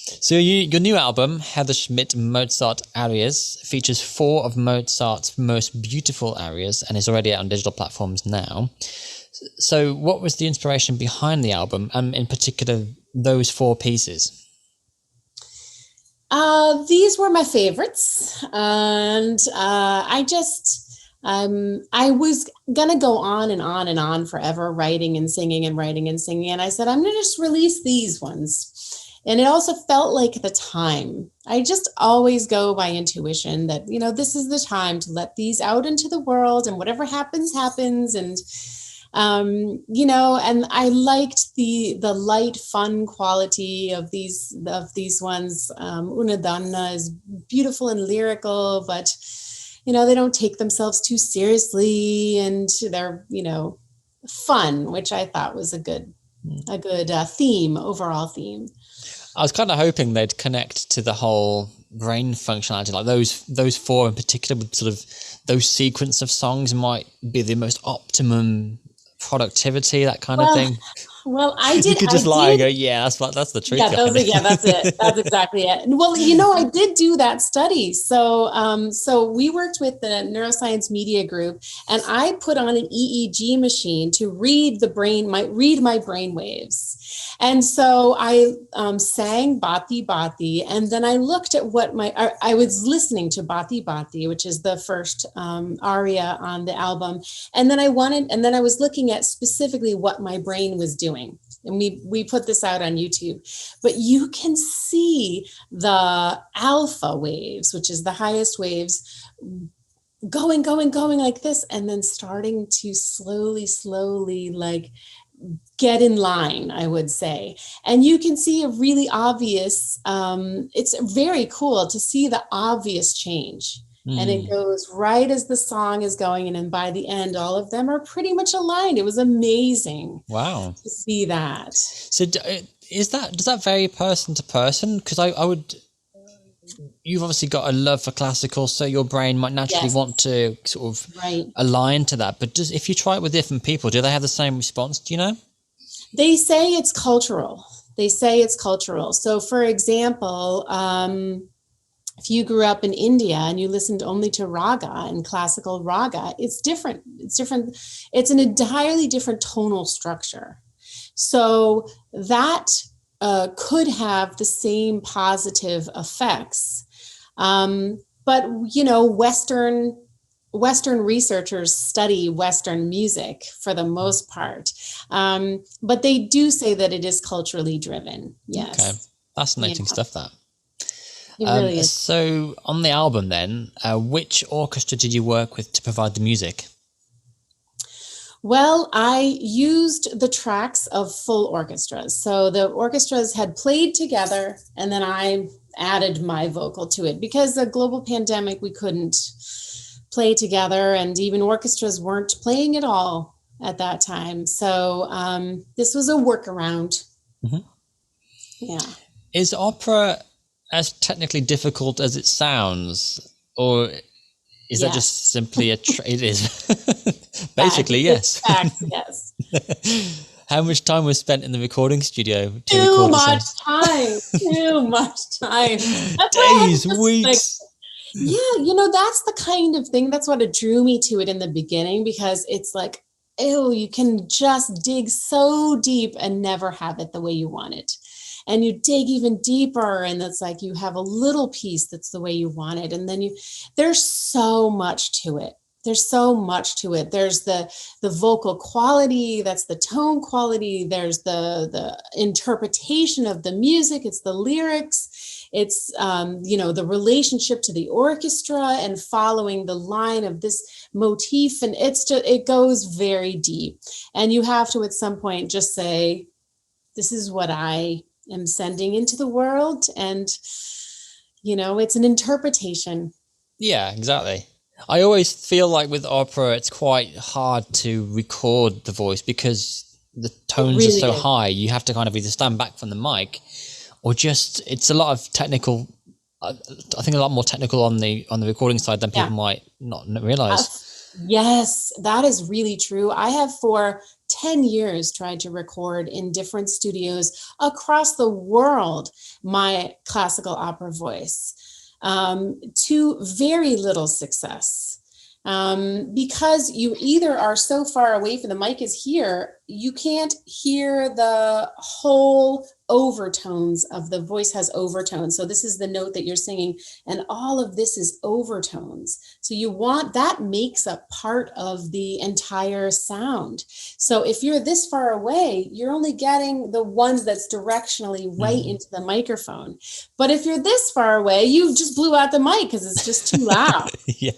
So your new album, SCHMID Mozart Arias, features 4 of Mozart's most beautiful arias and is already out on digital platforms now. So what was the inspiration behind the album, and in particular those 4 pieces? These were my favorites, and I was gonna go on and on and on forever, writing and singing and writing and singing, and I said I'm gonna just release these ones. And it also felt like the time. I just always go by intuition that, this is the time to let these out into the world, and whatever happens, happens. And, and I liked the light, fun quality of these ones. Una Donna is beautiful and lyrical, but, they don't take themselves too seriously, and they're, fun, which I thought was a good theme, overall theme. I was kind of hoping they'd connect to the whole brain functionality, like those 4 in particular, with sort of those sequence of songs might be the most optimum productivity, that kind of thing. Well, I did. You could just lie and go, yeah, that's the truth. Yeah, that's it. That's exactly it. Well, I did do that study. So we worked with the Neuroscience Media Group, and I put on an EEG machine to read my brain waves. And so I sang Bhati Bhati, and then I looked at what I was listening to Bhati Bhati, which is the first aria on the album, and then I was looking at specifically what my brain was doing. And we put this out on YouTube, but you can see the alpha waves, which is the highest waves, going like this, and then starting to slowly like get in line, I would say. And you can see a really obvious, it's very cool to see the obvious change. And it goes right as the song is going, and then by the end, all of them are pretty much aligned. It was amazing. Wow, to see that. So does that vary person to person? Because you've obviously got a love for classical, so your brain might naturally want to sort of align to that. But if you try it with different people, do they have the same response? Do you know? They say it's cultural. So, for example, if you grew up in India and you listened only to raga and classical raga, it's different. It's an entirely different tonal structure. So that could have the same positive effects. But, Western researchers study Western music for the most part. But they do say that it is culturally driven. Yes. Okay. Fascinating stuff, that. It really is. So on the album then, which orchestra did you work with to provide the music? Well, I used the tracks of full orchestras. So the orchestras had played together, and then I added my vocal to it. Because the global pandemic, we couldn't play together, and even orchestras weren't playing at all at that time. So this was a workaround. Mm-hmm. Yeah. Is opera as technically difficult as it sounds, or is that just simply it is? Basically, yes. Fact, yes. How much time was spent in the recording studio? Too much time. Days, weeks. That's the kind of thing. That's what it drew me to it in the beginning, because it's like, you can just dig so deep and never have it the way you want it. And you dig even deeper, and it's like you have a little piece that's the way you want it. And then there's so much to it. There's the vocal quality, that's the tone quality. There's the interpretation of the music. It's the lyrics. It's, the relationship to the orchestra and following the line of this motif. And it goes very deep. And you have to, at some point, just say, this is what I am sending into the world. And, it's an interpretation. Yeah, exactly. I always feel like with opera, it's quite hard to record the voice because the tones are so high. You have to kind of either stand back from the mic or it's a lot of technical. I think a lot more technical on the recording side than people might not realize. Yes, that is really true. I have for 10 years tried to record in different studios across the world my classical opera voice, to very little success. Because you either are so far away from the mic is here, you can't hear the whole overtones of the voice has overtones. So this is the note that you're singing, and all of this is overtones. So you want that makes up part of the entire sound. So if you're this far away, you're only getting the ones that's directionally right into the microphone. But if you're this far away, you just blew out the mic because it's just too loud. Yeah.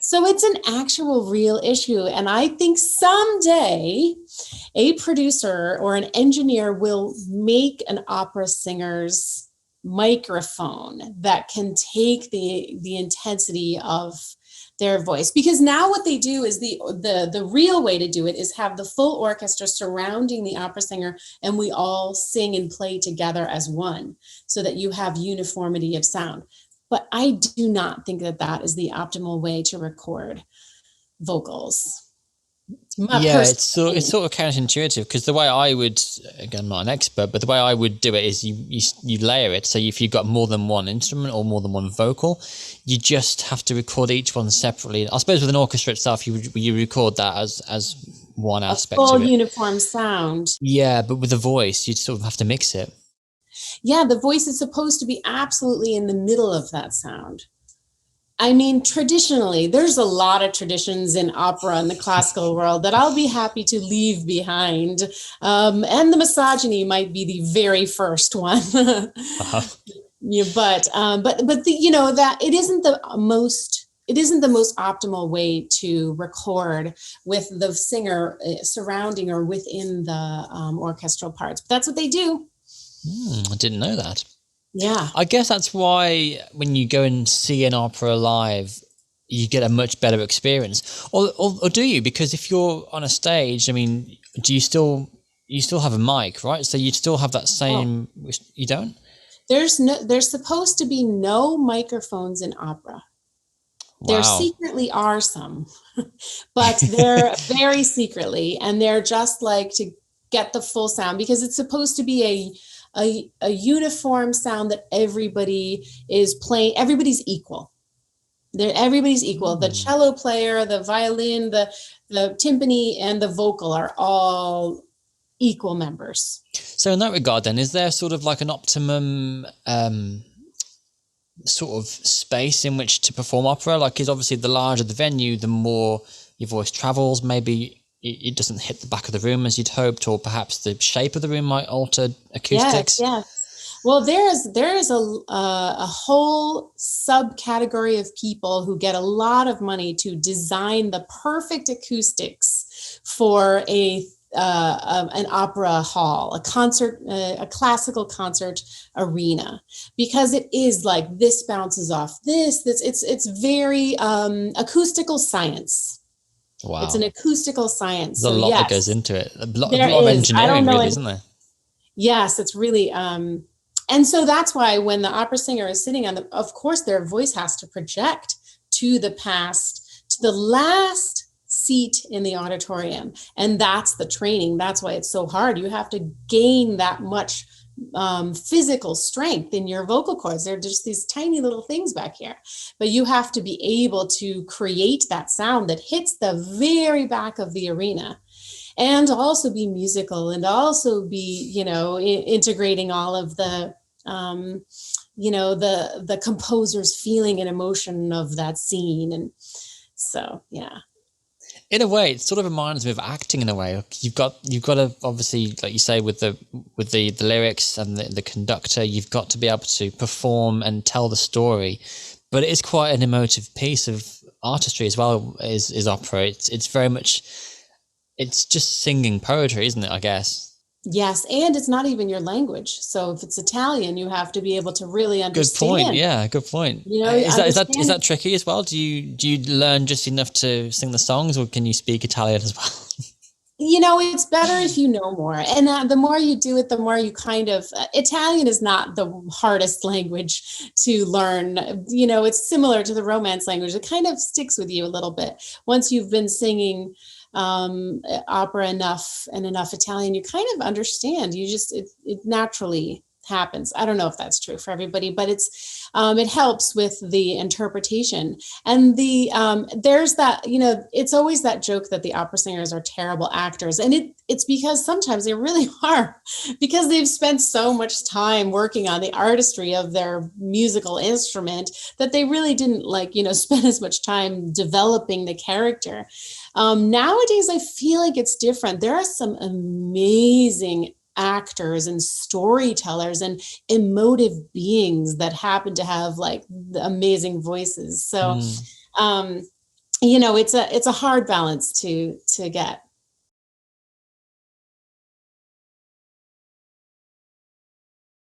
So it's an actual real issue. And I think someday a producer or an engineer will make an opera singer's microphone that can take the intensity of their voice. Because now what they do is the real way to do it is have the full orchestra surrounding the opera singer, and we all sing and play together as one so that you have uniformity of sound. But I do not think that that is the optimal way to record vocals. It's sort of counterintuitive, because the way I would, again, I'm not an expert, but the way I would do it is you layer it. So if you've got more than one instrument or more than one vocal, you just have to record each one separately. I suppose with an orchestra itself, you record that as one aspect of it. Full uniform sound. Yeah, but with the voice, you'd sort of have to mix it. Yeah, the voice is supposed to be absolutely in the middle of that sound. I mean, traditionally, there's a lot of traditions in opera in the classical world that I'll be happy to leave behind. And the misogyny might be the very first one. Yeah, but that it isn't the most optimal way to record with the singer surrounding or within the orchestral parts. But that's what they do. I didn't know that. Yeah. I guess that's why when you go and see an opera live, you get a much better experience. Or do you? Because if you're on a stage, I mean, you still have a mic, right? So you'd still have that same... Oh. You don't? There's supposed to be no microphones in opera. Wow. There secretly are some, but they're very secretly, and they're just like to get the full sound, because it's supposed to be a uniform sound that everybody is playing. Everybody's equal. Everybody's equal. The cello player, the violin, the timpani, and the vocal are all equal members. So in that regard, then, is there sort of like an optimum sort of space in which to perform opera? Like, is obviously the larger the venue, the more your voice travels. Maybe it doesn't hit the back of the room as you'd hoped, or perhaps the shape of the room might alter acoustics. Yes. Well, there is a whole subcategory of people who get a lot of money to design the perfect acoustics for an opera hall, a classical concert arena, because it is like this bounces off this. It's very acoustical science. Wow. It's an acoustical science. There's a lot that goes into it. A lot of engineering, really, isn't there? Yes, it's really... and so that's why when the opera singer is sitting of course, their voice has to project to the past, to the last seat in the auditorium. And that's the training. That's why it's so hard. You have to gain that much physical strength in your vocal cords. They're just these tiny little things back here, but you have to be able to create that sound that hits the very back of the arena, and also be musical, and also be, integrating all of the, the composer's feeling and emotion of that scene. And so, yeah. In a way, it sort of reminds me of acting in a way. You've got to, obviously, like you say, with the lyrics and the conductor, you've got to be able to perform and tell the story. But it is quite an emotive piece of artistry as well, is opera. It's very much, it's just singing poetry, isn't it, I guess? Yes, and it's not even your language. So if it's Italian, you have to be able to really understand. Good point. Yeah, good point. Is that tricky as well? Do you learn just enough to sing the songs, or can you speak Italian as well? It's better if you know more. And the more you do it, the more you kind of, Italian is not the hardest language to learn. It's similar to the Romance language. It kind of sticks with you a little bit. Once you've been singing opera enough and enough Italian, you kind of understand. It naturally happens. I don't know if that's true for everybody, but it helps with the interpretation. And there's that, it's always that joke that the opera singers are terrible actors. And it's because sometimes they really are, because they've spent so much time working on the artistry of their musical instrument that they really didn't spend as much time developing the character. Nowadays, I feel like it's different. There are some amazing actors and storytellers and emotive beings that happen to have amazing voices. So, it's a hard balance to get.